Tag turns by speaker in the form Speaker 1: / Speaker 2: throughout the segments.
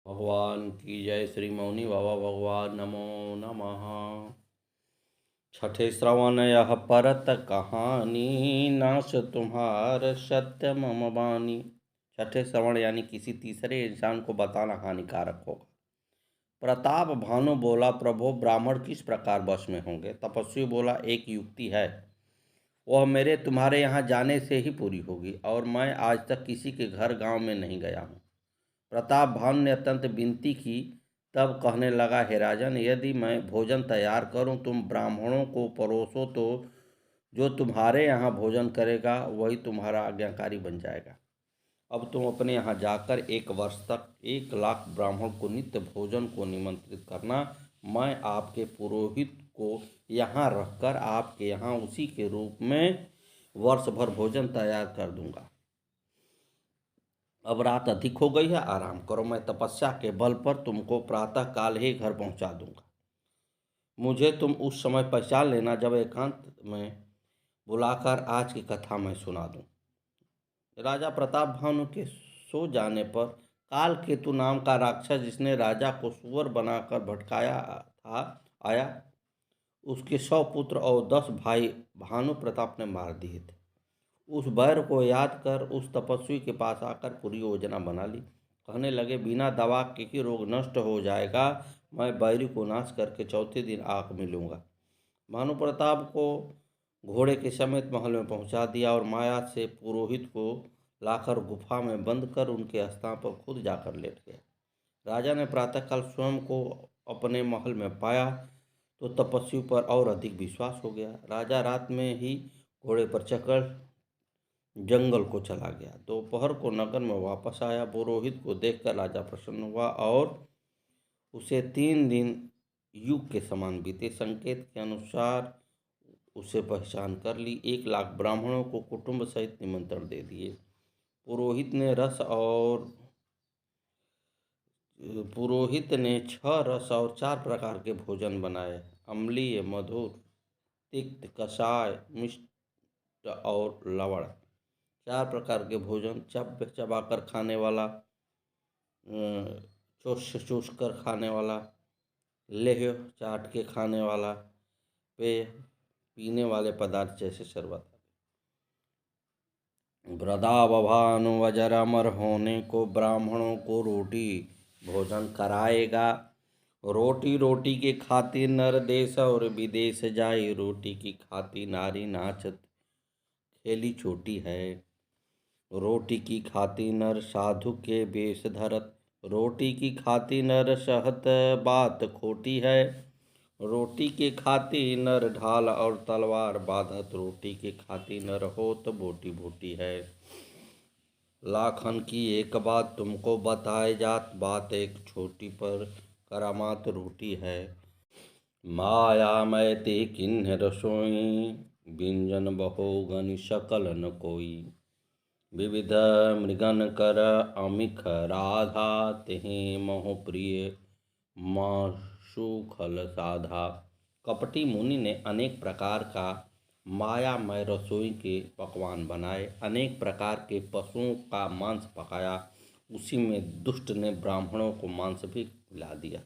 Speaker 1: भगवान की जय। श्री मौनी बाबा भगवान नमो नमः। छठे श्रवण यह परत कहानी, नाश तुम्हार सत्य मम बानी। छठे श्रवण यानी किसी तीसरे इंसान को बताना हानिकारक होगा। प्रताप भानु बोला, प्रभु ब्राह्मण किस प्रकार वश में होंगे? तपस्वी बोला, एक युक्ति है, वह मेरे तुम्हारे यहाँ जाने से ही पूरी होगी, और मैं आज तक किसी के घर गांव में नहीं गया हूँ। प्रताप भानु ने अत्यंत विनती की, तब कहने लगा, हे राजन, यदि मैं भोजन तैयार करूं, तुम ब्राह्मणों को परोसो, तो जो तुम्हारे यहाँ भोजन करेगा वही तुम्हारा आज्ञाकारी बन जाएगा। अब तुम अपने यहाँ जाकर 1 वर्ष तक 1 लाख ब्राह्मण को नित्य भोजन को निमंत्रित करना। मैं आपके पुरोहित को यहाँ रखकर आपके यहाँ उसी के रूप में वर्ष भर भोजन तैयार कर दूंगा। अब रात अधिक हो गई है, आराम करो। मैं तपस्या के बल पर तुमको प्रातः काल ही घर पहुंचा दूंगा। मुझे तुम उस समय पहचान लेना जब एकांत में बुलाकर आज की कथा मैं सुना दूं। राजा प्रताप भानु के सो जाने पर कालकेतु नाम का राक्षस, जिसने राजा को सुअर बनाकर भटकाया था, आया। उसके 100 पुत्र और 10 भाई भानु प्रताप ने मार दिए थे। उस बैर को याद कर उस तपस्वी के पास आकर पूरी योजना बना ली। कहने लगे, बिना दवा के ही रोग नष्ट हो जाएगा। मैं बैरी को नाश करके चौथे दिन आग मिलूंगा। भानु प्रताप को घोड़े के समेत महल में पहुंचा दिया और माया से पुरोहित को लाकर गुफा में बंद कर उनके स्थान पर खुद जाकर लेट गया। राजा ने प्रातःकाल स्वयं को अपने महल में पाया तो तपस्वी पर और अधिक विश्वास हो गया। राजा रात में ही घोड़े पर चढ़कर जंगल को चला गया। दोपहर को नगर में वापस आया। पुरोहित को देखकर राजा प्रसन्न हुआ और उसे 3 दिन युग के समान बीते। संकेत के अनुसार उसे पहचान कर ली। 1 लाख ब्राह्मणों को कुटुंब सहित निमंत्रण दे दिए। पुरोहित ने 6 रस और 4 प्रकार के भोजन बनाए। अम्लीय, मधुर, तिक्त, कषाय, मिष्ट और लवण। 4 प्रकार के भोजन, चब चबाकर खाने वाला, चूस चूस कर खाने वाला, लेह चाट के खाने वाला, पेय पीने वाले पदार्थ जैसे शरबत। वृदावभानु वजर अमर होने को ब्राह्मणों को रोटी भोजन कराएगा। रोटी रोटी के खातिर नर देश और विदेश जाए। रोटी की खाती नारी नाचत खेली छोटी है। रोटी की खाती नर साधु के वेश धरत। रोटी की खाती नर सहत बात खोटी है। रोटी के खाती नर ढाल और तलवार बाधत। रोटी के खाती नर होत बोटी बोटी है। लाखन की एक बात तुमको बताए जात, बात एक छोटी पर करामात रोटी है। माया मैते किन्ह रसोई, व्यंजन बहुगनि सकल न कोई। विविध मृगन कर अमिख राधा, तेहि मोह प्रिय मासुखल साधा। कपटी मुनि ने अनेक प्रकार का मायामय रसोई के पकवान बनाए। अनेक प्रकार के पशुओं का मांस पकाया। उसी में दुष्ट ने ब्राह्मणों को मांस भी खिला दिया।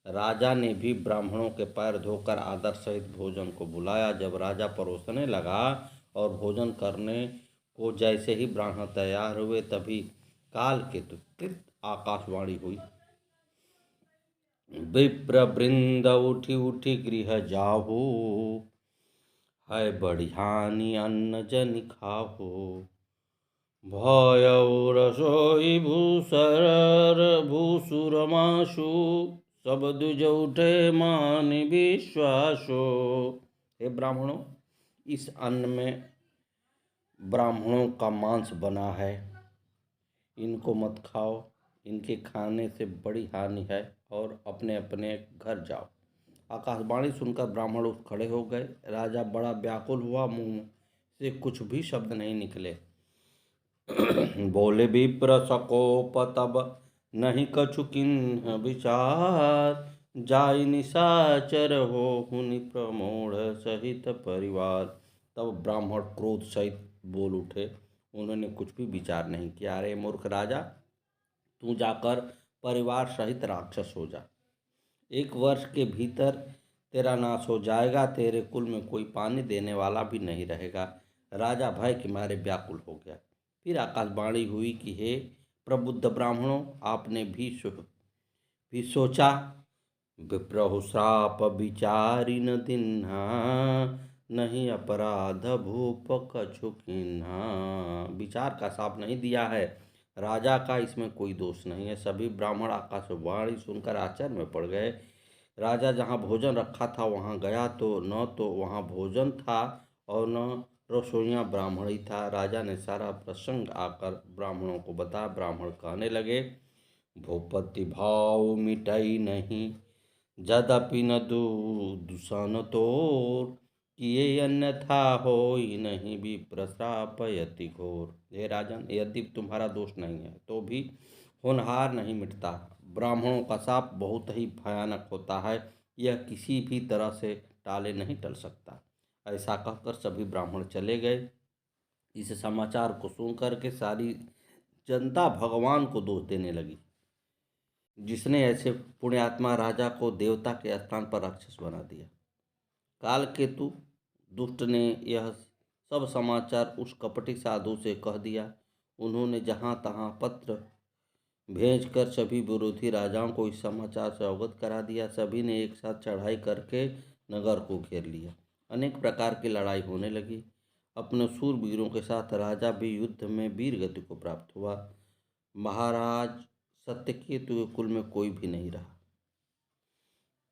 Speaker 1: राजा ने भी ब्राह्मणों के पैर धोकर आदर सहित भोजन को बुलाया। जब राजा परोसने लगा और भोजन करने को जैसे ही ब्राह्मण तैयार हुए, तभी कालकेतु कृत आकाशवाणी हुई। विप्र वृंद उठी उठी गृह जाहु, है बढ़ियानी अन्न जनि खाहु। भयउ रसोई भूसुर मासु, सब दुज उठे मान विश्वासो। हे ब्राह्मणों, इस अन्न में ब्राह्मणों का मांस बना है, इनको मत खाओ। इनके खाने से बड़ी हानि है, और अपने अपने घर जाओ। आकाशवाणी सुनकर ब्राह्मण उठ खड़े हो गए। राजा बड़ा व्याकुल हुआ, मुंह से कुछ भी शब्द नहीं निकले। बोले, विप्र सकोप तब नहीं कछु किन्ह विचार। जाई निशाचर हो हुनि प्रमोढ़ सहित परिवार। तब ब्राह्मण क्रोध सहित बोल उठे। उन्होंने कुछ भी विचार नहीं किया। अरे मूर्ख राजा, तू जाकर परिवार सहित राक्षस हो जा। 1 वर्ष के भीतर तेरा नाश हो जाएगा, तेरे कुल में कोई पानी देने वाला भी नहीं रहेगा। राजा भय के मारे व्याकुल हो गया। फिर आकाशवाणी हुई कि हे प्रबुद्ध ब्राह्मणों, आपने भी सोचा, विप्रहु श्राप विचारिन दिन्हा, नहीं अपराध भूप कछु कीन्हा। विचार का श्राप नहीं दिया है, राजा का इसमें कोई दोष नहीं है। सभी ब्राह्मण आकाशवाणी सुनकर आश्चर्य में पड़ गए। राजा जहाँ भोजन रखा था वहाँ गया तो न तो वहाँ भोजन था और न रसोइया ब्राह्मण ही था। राजा ने सारा प्रसंग आकर ब्राह्मणों को बताया। ब्राह्मण कहने लगे, भूपति भाव मिटाई नहीं, यद्यपि न दूषण तोर, किए अन्यथा होई नहीं विप्र श्राप यति घोर। हे राजन, यदि तुम्हारा दोष नहीं है तो भी होनहार नहीं मिटता। ब्राह्मणों का शाप बहुत ही भयानक होता है, यह किसी भी तरह से टाले नहीं टल सकता। ऐसा कहकर सभी ब्राह्मण चले गए। इस समाचार को सुनकर के सारी जनता भगवान को दोष देने लगी, जिसने ऐसे पुण्यात्मा राजा को देवता के स्थान पर राक्षस बना दिया। कालकेतु दुष्ट ने यह सब समाचार उस कपटी साधु से कह दिया। उन्होंने जहाँ तहाँ पत्र भेजकर सभी विरोधी राजाओं को इस समाचार से अवगत करा दिया। सभी ने एक साथ चढ़ाई करके नगर को घेर लिया। अनेक प्रकार की लड़ाई होने लगी। अपने शूरवीरों के साथ राजा भी युद्ध में वीर गति को प्राप्त हुआ। महाराज सत्यकेतु के कुल में कोई भी नहीं रहा।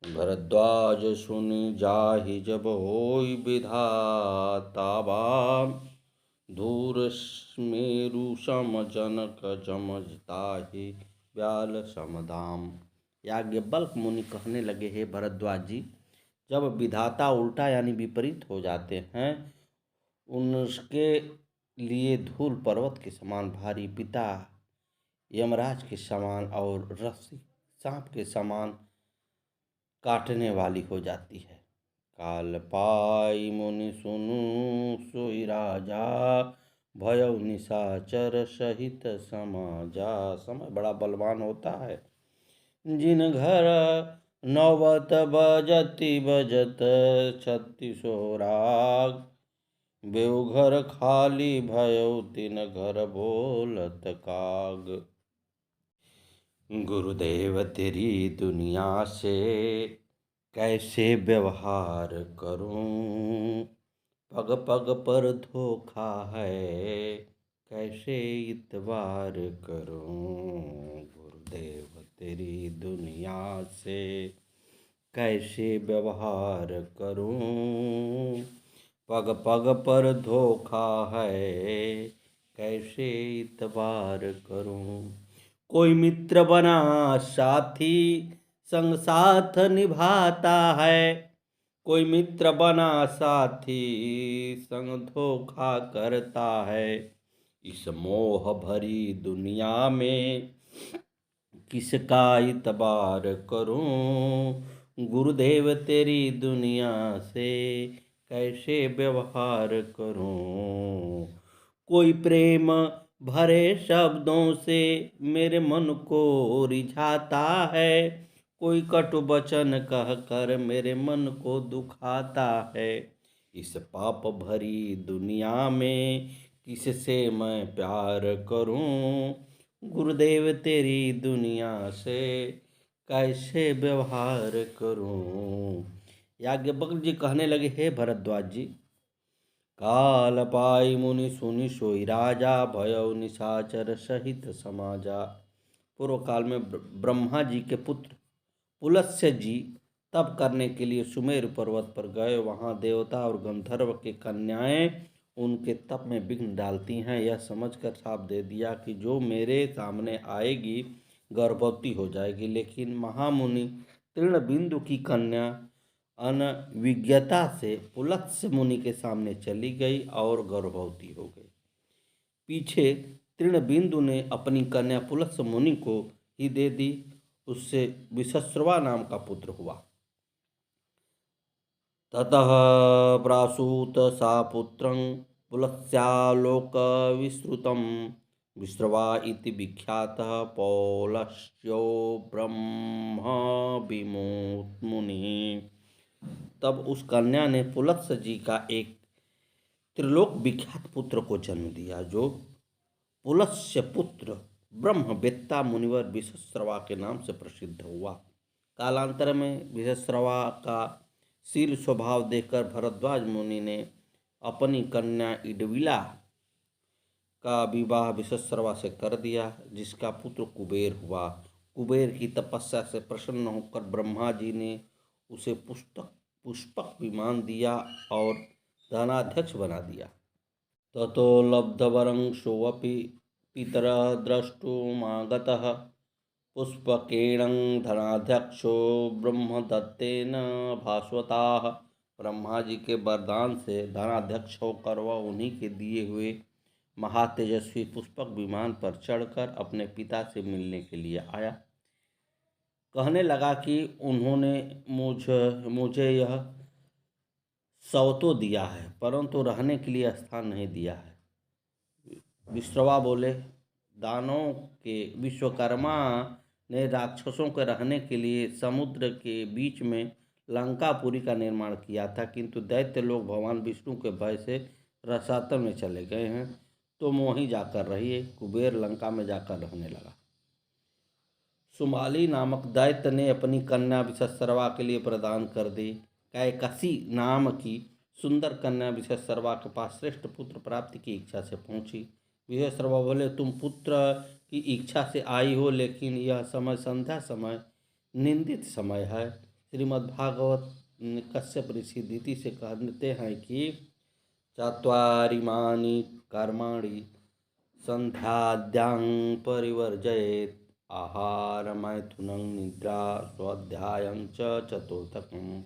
Speaker 1: भरद्वाज सुनि जाहि जब होई विधाता बाम, धूर मेरु सम जनक जमजताहि व्याल समधाम। याज्ञवल्क्य मुनि कहने लगे, हे भरद्वाज जी, जब विधाता उल्टा यानी विपरीत हो जाते हैं, उनके लिए धूल पर्वत के समान भारी, पिता यमराज के समान और रस्सी सांप के समान काटने वाली हो जाती है। काल पाई मुनि सुनु सोई राजा, भयउ निशाचर सहित समाजा। समय बड़ा बलवान होता है। जिन घर नौबत बजती बजत 36 राग, बेउ घर खाली भयउ तिन घर बोलत काग। गुरुदेव तेरी दुनिया से कैसे व्यवहार करूं, पग पग पर धोखा है, कैसे इतबार करूं। गुरुदेव तेरी दुनिया से कैसे व्यवहार करूं, पग पग पर धोखा है, कैसे इतबार करूं। कोई मित्र बना साथी संग साथ निभाता है, कोई मित्र बना साथी संग धोखा करता है। इस मोह भरी दुनिया में किसका इतबार करूं, गुरुदेव तेरी दुनिया से कैसे व्यवहार करूं। कोई प्रेम भरे शब्दों से मेरे मन को रिझाता है, कोई कटु वचन कहकर मेरे मन को दुखाता है। इस पाप भरी दुनिया में किससे मैं प्यार करूं, गुरुदेव तेरी दुनिया से कैसे व्यवहार करूं। याज्ञवल्क्य जी कहने लगे, हे भरद्वाज जी, काल पाई मुनि सुनि सोई राजा, भयउ निशाचर सहित समाजा। पूर्व काल में ब्रह्मा जी के पुत्र पुलस्त्य जी तप करने के लिए सुमेरु पर्वत पर गए। वहाँ देवता और गंधर्व की कन्याएं उनके तप में विघ्न डालती हैं। यह समझकर श्राप दे दिया कि जो मेरे सामने आएगी गर्भवती हो जाएगी। लेकिन महामुनि तृणबिंदु की कन्या अनविज्ञता से पुलत्स्य मुनि के सामने चली गई और गर्भवती हो गई। पीछे तृणबिंदु ने अपनी कन्या पुलत्स्य मुनि को ही दे दी। उससे विश्रवा नाम का पुत्र हुआ। ततः प्रासूत सा पुत्रं पुलत्स्यालोक विश्रुतं, विश्रवा इति विख्यातः पौलस्त्यो ब्रह्म मुनिः। तब उस कन्या ने पुलत्स्य जी का एक त्रिलोक विख्यात पुत्र को जन्म दिया, जो पुलत्स्य पुत्र ब्रह्मवेत्ता मुनिवर विश्रवा के नाम से प्रसिद्ध हुआ। कालांतर में विश्रवा का शील स्वभाव देखकर भरद्वाज मुनि ने अपनी कन्या इडविला का विवाह विश्रवा से कर दिया, जिसका पुत्र कुबेर हुआ। कुबेर की तपस्या से प्रसन्न होकर ब्रह्मा जी ने उसे पुष्पक विमान दिया और धनाध्यक्ष बना दिया। ततो लब्धवरं सोऽपि पितरः द्रष्टुमागतः पुष्पकेण धनाध्यक्षो ब्रह्मदत्तेन भास्वताः। ब्रह्मा जी के वरदान से धनाध्यक्ष होकर वह उन्हीं के दिए हुए महातेजस्वी पुष्पक विमान पर चढ़कर अपने पिता से मिलने के लिए आया। कहने लगा कि उन्होंने मुझे यह सब तो दिया है, परंतु रहने के लिए स्थान नहीं दिया है। विश्रवा बोले, दानों के विश्वकर्मा ने राक्षसों के रहने के लिए समुद्र के बीच में लंकापुरी का निर्माण किया था, किंतु दैत्य लोग भगवान विष्णु के भय से रसातल में चले गए हैं, तो वहीं जाकर रहिए। कुबेर लंका में जाकर रहने लगा। सुमाली नामक दैत्य ने अपनी कन्या विश्रवा के लिए प्रदान कर दी। कैकसी नाम की सुंदर कन्या विश्रवा के पास श्रेष्ठ पुत्र प्राप्ति की इच्छा से पहुंची। विश्रवा बोले, तुम पुत्र की इच्छा से आई हो, लेकिन यह समय संध्या समय निंदित समय है। श्रीमद्भागवत कश्यप ऋषि दिति से कहते हैं कि चत्वारिमानि कर्माणि संध्याद्यां परिवर्जयेत् आहार मैथुनं निद्रा स्वाध्यायं च चतुर्थकम्।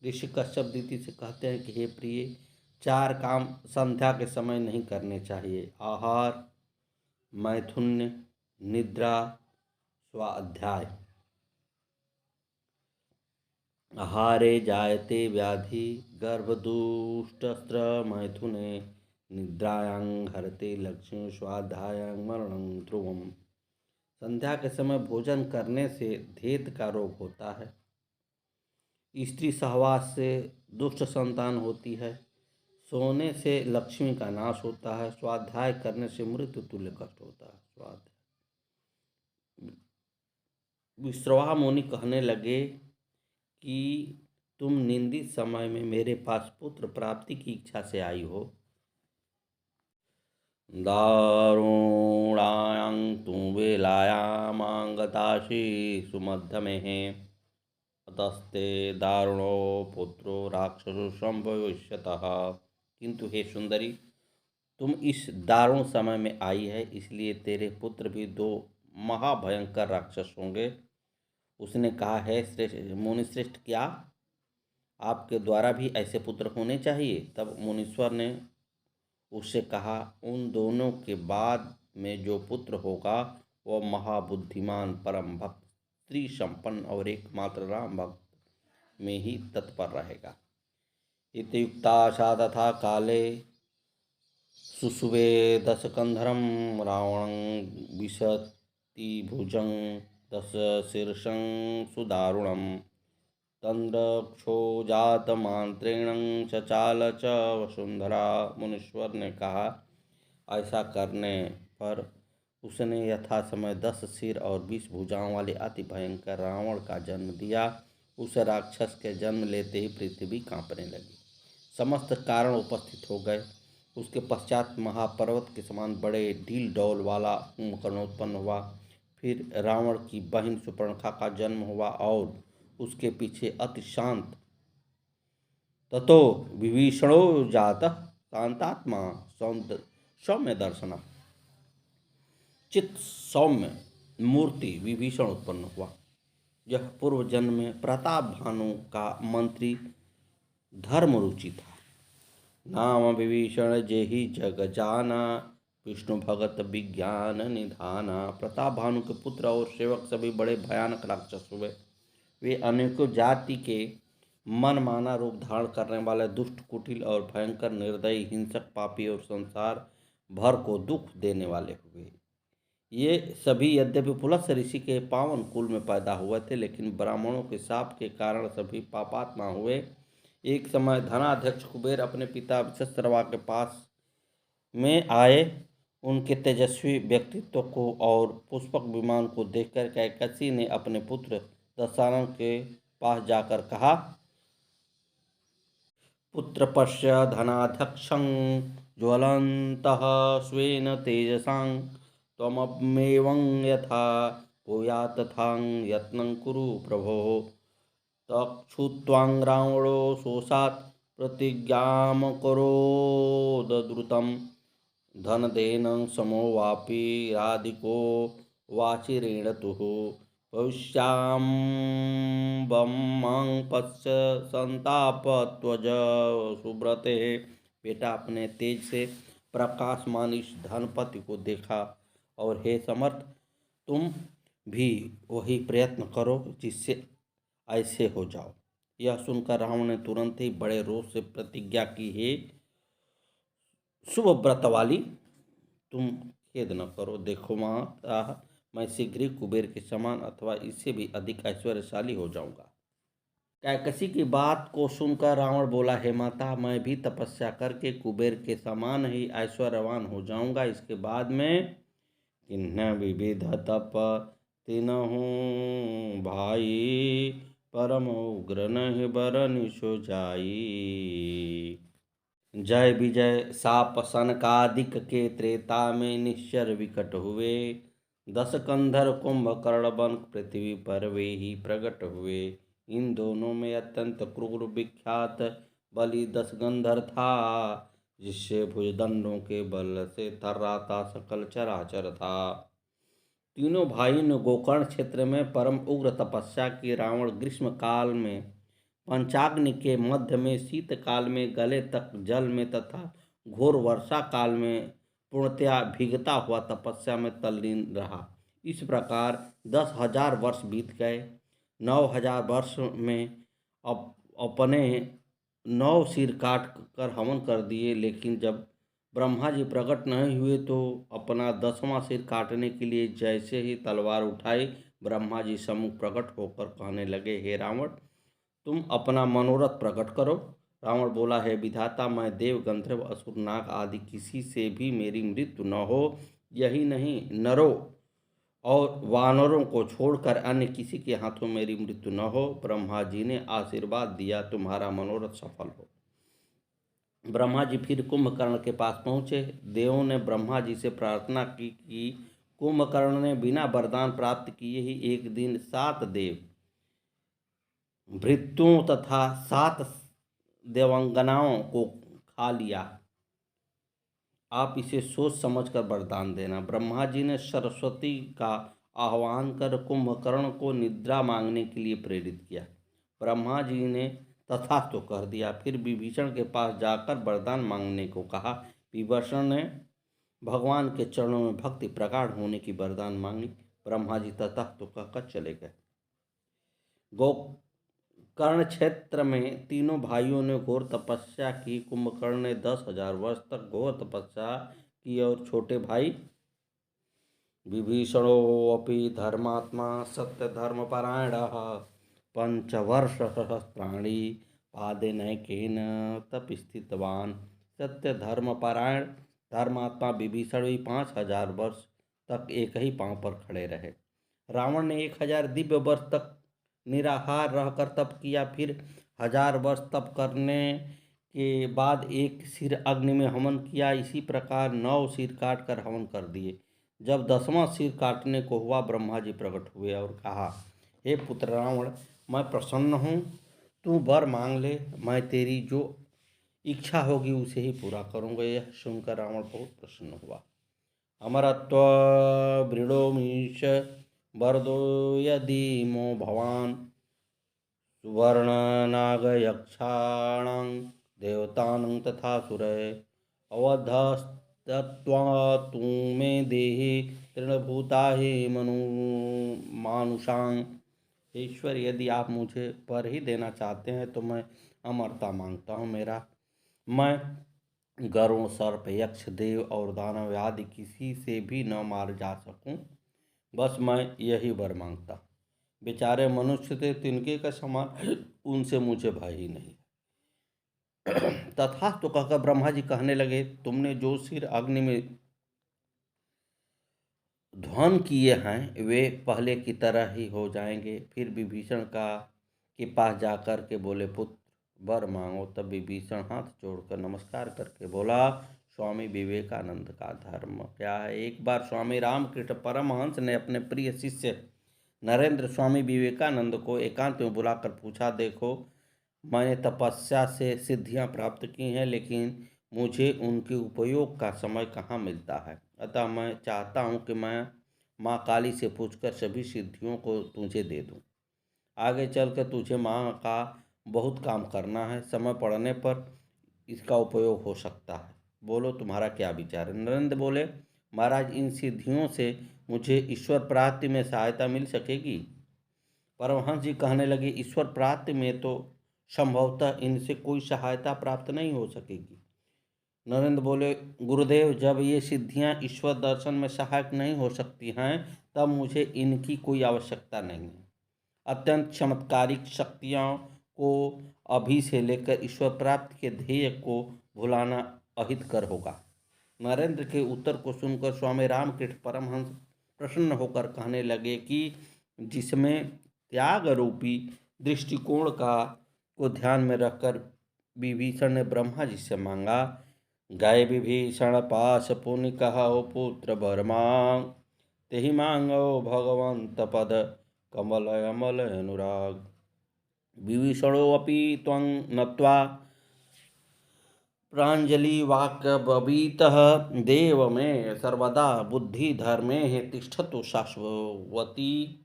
Speaker 1: ऋषि कश्यप दिति से कहते हैं कि हे प्रिय, 4 काम संध्या के समय नहीं करने चाहिए: आहार, मैथुन्य, निद्रा, स्वाध्याय। आहारे जायते व्याधि गर्भदुष्टस्त्र मैथुने निद्रायां हरते लक्ष्मी स्वाध्यायां मरणं ध्रुवम्। संध्या के समय भोजन करने से धेत का रोग होता है, स्त्री सहवास से दुष्ट संतान होती है, सोने से लक्ष्मी का नाश होता है, स्वाध्याय करने से मृत्यु तुल्य कष्ट होता है। स्वाध्याय। विश्रवा मुनि कहने लगे कि तुम निंदित समय में मेरे पास पुत्र प्राप्ति की इच्छा से आई हो। दारुणायां तु वेलायामांगतासि सुमध्यमेः अतस्ते दारुणो पुत्रो राक्षसो संभविष्यतः। किंतु हे सुंदरी, तुम इस दारुण समय में आई है, इसलिए तेरे पुत्र भी 2 महाभयंकर राक्षस होंगे। उसने कहा, है श्रेष्ठ मुनिश्रेष्ठ, क्या आपके द्वारा भी ऐसे पुत्र होने चाहिए? तब मुनीश्वर ने उससे कहा, उन दोनों के बाद में जो पुत्र होगा वह महाबुद्धिमान, परम भक्त, स्त्री संपन्न और एकमात्र राम भक्त में ही तत्पर रहेगा। इत्युक्ता तथा काले सुषुवे दशकंधरं रावणं विशति भुजं दशशीर्षं सुदारुणं तन्द्रक्षो जातमांत्रेणं चचाल च वसुंधरा। मुनीश्वर ने कहा, ऐसा करने पर उसने यथा समय 10 सिर और 20 भुजाओं वाले अति भयंकर रावण का जन्म दिया। उस राक्षस के जन्म लेते ही पृथ्वी कांपने लगी, समस्त कारण उपस्थित हो गए। उसके पश्चात महापर्वत के समान बड़े ढील डौल वाला कुंभकर्ण उत्पन्न हुआ। फिर रावण की बहन सुपर्णखा का जन्म हुआ और उसके पीछे अति शांत ततो विभीषणो जातः शांतात्मा सौम्य दर्शन चित्त सौम्य मूर्ति विभीषण उत्पन्न हुआ। यह पूर्व जन्म में प्रताप भानु का मंत्री धर्मरुचि था। नाम विभीषण जेहि जग जाना विष्णु भगत विज्ञान निधाना। प्रताप भानु के पुत्र और सेवक सभी बड़े भयानक राक्षस हुए। वे अनेकों जाति के मनमाना रूप धारण करने वाले दुष्ट, कुटिल और भयंकर, निर्दयी, हिंसक, पापी और संसार भर को दुख देने वाले हुए। ये सभी यद्यपि पुलस्त्य ऋषि के पावन कुल में पैदा हुए थे, लेकिन ब्राह्मणों के शाप के कारण सभी पापात्मा हुए। एक समय धनाध्यक्ष कुबेर अपने पिता विश्रवा के पास में आए। उनके तेजस्वी व्यक्तित्व को और पुष्पक विमान को देखकर कैकसी ने अपने पुत्र दशानन के पास जाकर कहा, पुत्र पश्य धनाध्यक्षं ज्वलन्तः स्वेन तेजसां त्वमेवं यथा भूयात् तथा यत्नं कुरु प्रभो। तच्छ्रुत्वा रावणो शोषात् प्रतिज्ञामकरोदद्रुतं धनदेनं समो वापि राधिको वाचिरेणतुः भविष्याम्बं मां पश्य संतापत्वज सुब्रते। बेटा, अपने तेज से प्रकाशमान इस धनपति को देखा और हे समर्थ, तुम भी वही प्रयत्न करो जिससे ऐसे हो जाओ। यह सुनकर रावण ने तुरंत ही बड़े रोष से प्रतिज्ञा की, हे शुभ व्रत वाली, तुम खेद न करो। देखो माता, मैं शीघ्र ही कुबेर के समान अथवा इससे भी अधिक ऐश्वर्यशाली हो जाऊंगा। कैकसी की बात को सुनकर रावण बोला, हे माता, मैं भी तपस्या करके कुबेर के समान ही ऐश्वर्यवान हो जाऊंगा। इसके बाद में किन्ह विविध तप तिनहु भाई, परम उग्र नहीं बरनि सो जाई। जय विजय साप सनकादिक के त्रेता में निश्चर विकट हुए। 10 कंधर कुंभकर्ण बन पृथ्वी पर वे ही प्रकट हुए। इन दोनों में अत्यंत क्रूर विख्यात बलि 10 गंधर था, जिससे भुजदंडों के बल से थर्राता सकल चराचर था। तीनों भाइयों ने गोकर्ण क्षेत्र में परम उग्र तपस्या की। रावण ग्रीष्म काल में पंचाग्नि के मध्य में, शीतकाल में गले तक जल में तथा घोर वर्षा काल में पूर्णतया भीगता हुआ तपस्या में तल्लीन रहा। इस प्रकार 10,000 वर्ष बीत गए। 9,000 वर्ष में अपने 9 सिर काट कर हवन कर दिए, लेकिन जब ब्रह्मा जी प्रकट नहीं हुए तो अपना 10वां सिर काटने के लिए जैसे ही तलवार उठाई, ब्रह्मा जी सम्मुख प्रकट होकर कहने लगे, हे रावण, तुम अपना मनोरथ प्रकट करो। रावण बोला, हे विधाता, मैं देव, गंधर्व, असुर, नाग आदि किसी से भी मेरी मृत्यु न हो। यही नहीं, नरों और वानरों को छोड़कर अन्य किसी के हाथों मेरी मृत्यु न हो। ब्रह्मा जी ने आशीर्वाद दिया, तुम्हारा मनोरथ सफल हो। ब्रह्मा जी फिर कुंभकर्ण के पास पहुँचे। देवों ने ब्रह्मा जी से प्रार्थना की कि कुंभकर्ण ने बिना वरदान प्राप्त किए ही एक दिन 7 देव भृत्यों तथा 7 देवांगनाओं को खा लिया। आप इसे सोच समझकर वरदान देना। ब्रह्मा जी ने सरस्वती का आह्वान कर कुंभकर्ण को निद्रा मांगने के लिए प्रेरित किया। ब्रह्मा जी ने तथास्तु कह दिया। फिर विभीषण के पास जाकर वरदान मांगने को कहा। विभीषण ने भगवान के चरणों में भक्ति प्रगाढ़ होने की वरदान मांगी। ब्रह्मा जी तथास्तु कहकर चले गए। गोकर्ण क्षेत्र में तीनों भाइयों ने घोर तपस्या की। कुंभकर्ण ने 10,000 वर्ष तक घोर तपस्या की और छोटे भाई विभीषणोऽपि धर्मात्मा सत्य धर्मपरायणः पंचवर्ष सहस्राणि पादेनैकेन तपस्थितवान। सत्य धर्मपरायण धर्मात्मा विभीषण भी 5,000 वर्ष तक एक ही पांव पर खड़े रहे। रावण ने 1,000 दिव्य वर्ष तक निराहार रहकर तप किया। फिर 1,000 वर्ष तप करने के बाद एक सिर अग्नि में हवन किया। इसी प्रकार 9 सिर काट कर हवन कर दिए। जब 10वां सिर काटने को हुआ, ब्रह्मा जी प्रकट हुए और कहा, हे पुत्र रावण, मैं प्रसन्न हूँ, तू वर मांग ले, मैं तेरी जो इच्छा होगी उसे ही पूरा करूँगा। यह सुनकर रावण बहुत प्रसन्न हुआ। अमरत्व वृणोमीश वरदो यदि मो भवान सुवर्ण नाग यक्षाणां देवतानां तथा सुरय अवधस्तत्वा तू मे देहि तृणभूता ही मानुषां। ईश्वर, यदि आप मुझे वर ही देना चाहते हैं तो मैं अमरता मांगता हूँ। मैं गरुण, सर्प, यक्ष, देव और दानव आदि किसी से भी न मार जा सकूं, बस मैं यही वर मांगता। बेचारे मनुष्य थे, तिनके का समान उनसे मुझे भय ही नहीं। तथास्तु कहकर ब्रह्मा जी कहने लगे, तुमने जो सिर अग्नि में ध्वन किए हैं वे पहले की तरह ही हो जाएंगे। फिर विभीषण का के पास जाकर के बोले, पुत्र वर मांगो। तब विभीषण हाथ जोड़कर नमस्कार करके बोला, स्वामी विवेकानंद का धर्म क्या है। एक बार स्वामी रामकृष्ण परमहंस ने अपने प्रिय शिष्य नरेंद्र स्वामी विवेकानंद को एकांत में बुलाकर पूछा, देखो मैंने तपस्या से सिद्धियां प्राप्त की हैं, लेकिन मुझे उनके उपयोग का समय कहाँ मिलता है। अतः मैं चाहता हूँ कि मैं माँ काली से पूछकर सभी सिद्धियों को तुझे दे दूँ। आगे चलकर तुझे माँ का बहुत काम करना है, समय पड़ने पर इसका उपयोग हो सकता है। बोलो तुम्हारा क्या विचार है। नरेंद्र बोले, महाराज इन सिद्धियों से मुझे ईश्वर प्राप्ति में सहायता मिल सकेगी। परमहंस जी कहने लगे, ईश्वर प्राप्ति में तो संभवतः इनसे कोई सहायता प्राप्त नहीं हो सकेगी। नरेंद्र बोले, गुरुदेव जब ये सिद्धियां ईश्वर दर्शन में सहायक नहीं हो सकती हैं, तब मुझे इनकी कोई आवश्यकता नहीं है। अत्यंत चमत्कारिक शक्तियों को अभी से लेकर ईश्वर प्राप्ति के ध्येय को भुलाना अहितकर होगा। नरेंद्र के उत्तर को सुनकर स्वामी रामकृष्ण परमहंस प्रसन्न होकर कहने लगे कि जिसमें त्याग रूपी दृष्टिकोण का को ध्यान में रखकर विभीषण ने ब्रह्मा जी से मांगा, गए विभीषण पास पुनि कहो पुत्र वर मांग, तेहि मांगो भगवंत पद कमल अमल अनुराग। विभीषणोऽपि त्वं नत्वा प्राञ्जलि वाक्यब्रवीतः, देव मे सर्वदा बुद्धि धर्मे तिष्ठतु शाश्वती,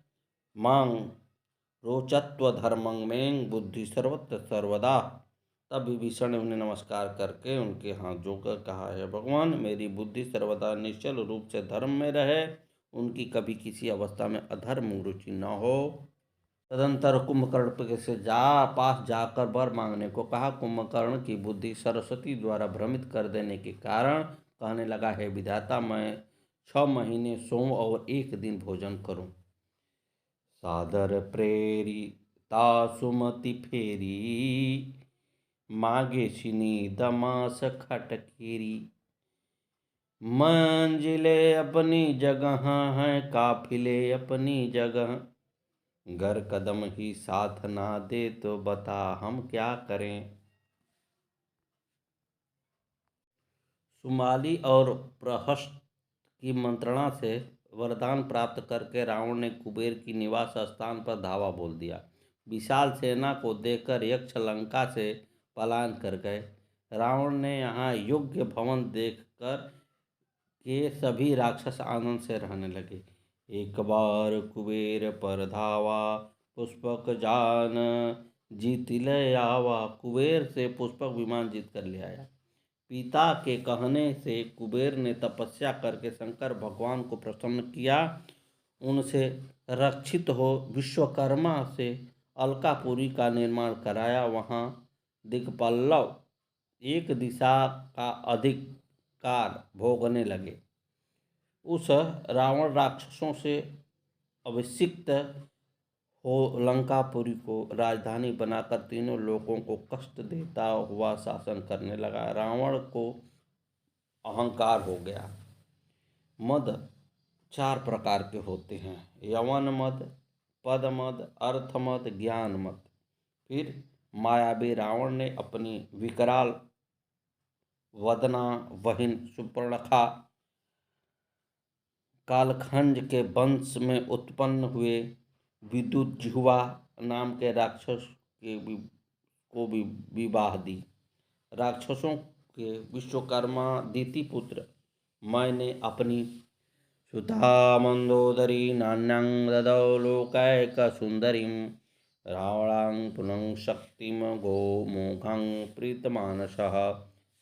Speaker 1: मां रोचत्वधर्मं मे बुद्धि सर्वत्र सर्वदा। तब विभीषण ने उन्हें नमस्कार करके उनके हाथ जोड़कर कहा, है भगवान मेरी बुद्धि सर्वदा निश्चल रूप से धर्म में रहे, उनकी कभी किसी अवस्था में अधर्म रुचि न हो। तदंतर कुंभकर्ण से पास जाकर वर मांगने को कहा। कुंभकर्ण की बुद्धि सरस्वती द्वारा भ्रमित कर देने के कारण कहने लगा, है विधाता मैं 6 महीने सोम और 1 दिन भोजन करूं। सादर प्रेरिता सुमति फेरी, मागे सिनी दमास खटकेरी। मंजिले अपनी जगह हैं, काफिले अपनी जगह, घर कदम ही साथ ना दे तो बता हम क्या करें। सुमाली और प्रहस्त की मंत्रणा से वरदान प्राप्त करके रावण ने कुबेर की निवास स्थान पर धावा बोल दिया। विशाल सेना को देखकर यक्ष लंका से पलायन कर गए। रावण ने यहाँ योग्य भवन देखकर के सभी राक्षस आनंद से रहने लगे। एक बार कुबेर पर धावा, पुष्पक जान जीत ले आवा। कुबेर से पुष्पक विमान जीत कर ले आया। पिता के कहने से कुबेर ने तपस्या करके शंकर भगवान को प्रसन्न किया। उनसे रक्षित हो विश्वकर्मा से अलकापुरी का निर्माण कराया। वहाँ दिक्पालव एक दिशा का अधिकार भोगने लगे। उस रावण राक्षसों से अभिषिक्त हो लंकापुरी को राजधानी बनाकर तीनों लोगों को कष्ट देता हुआ शासन करने लगा। रावण को अहंकार हो गया। मद 4 प्रकार के होते हैं, यवन मद, पद मद, अर्थ मद, ज्ञान मद। फिर मायावी रावण ने अपनी विकराल वदना बहिन सुपर्णखा, कालखंड के वंश में उत्पन्न हुए विद्युज्जुवा नाम के राक्षस को भी विवाह दी। राक्षसों के विश्वकर्मा दिति पुत्र मैंने अपनी सुधा मंदोदरी नान्यां ददौ लोकैक सुंदरीं, रावणां पुनः शक्तिम गो मोघं प्रीतमानसः।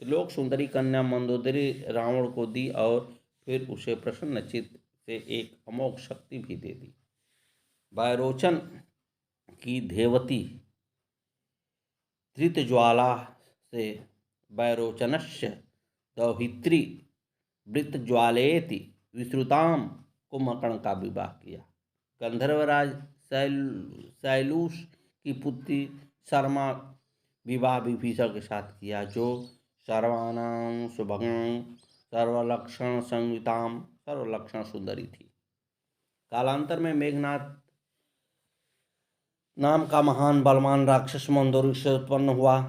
Speaker 1: त्रिलोक सुंदरी कन्या मंदोदरी रावण को दी और फिर उसे प्रसन्नचित्त से एक अमोघ शक्ति भी दे दी। वायरोचन की देवती धृतज्वाला से वैरोचनस्य तौहित्री वृत्त ज्वालेति विश्रुताम कुंभकर्ण का विवाह किया। गंधर्वराज शैलूष की पुत्री शर्मा विवाह विभीषण के साथ किया, जो सर्वानां सुभगं सर्वलक्षण संयुताम सर्वलक्षण सुंदरी थी। कालांतर में मेघनाथ नाम का महान बलवान राक्षस मंदोदरी से उत्पन्न हुआ।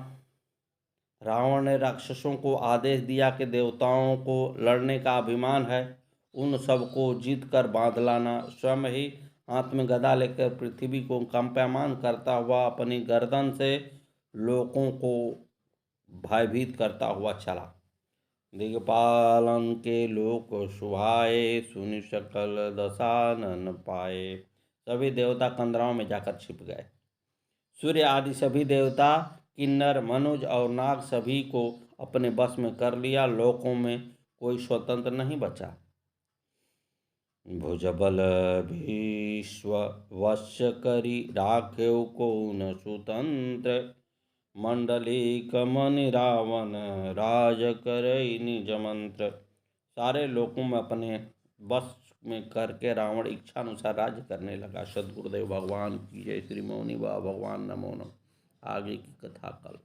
Speaker 1: रावण ने राक्षसों को आदेश दिया कि देवताओं को लड़ने का अभिमान है, उन सबको जीत कर बांध लाना। स्वयं ही हाथ में गदा लेकर पृथ्वी को कंपायमान करता हुआ अपनी गर्दन से लोगों को भयभीत करता हुआ चला। दिग्पालन के लोक सुहाए, सुनि सकल दशानन पाए। सभी देवता कंदराओं में जाकर छिप गए। सूर्य आदि सभी देवता, किन्नर, मनुज और नाग सभी को अपने बस में कर लिया। लोकों में कोई स्वतंत्र नहीं बचा। भुजबल विश्व वश्य करी, राखेव को न स्वतंत्र। मंडली कमनि रावण, राज करई निज मंत्र। सारे लोकों में अपने बस में करके रावण इच्छानुसार राज्य करने लगा। सद्गुरुदेव भगवान की जय। श्री मौनी बाबा भगवान नमो नमः। आगे की कथा कल।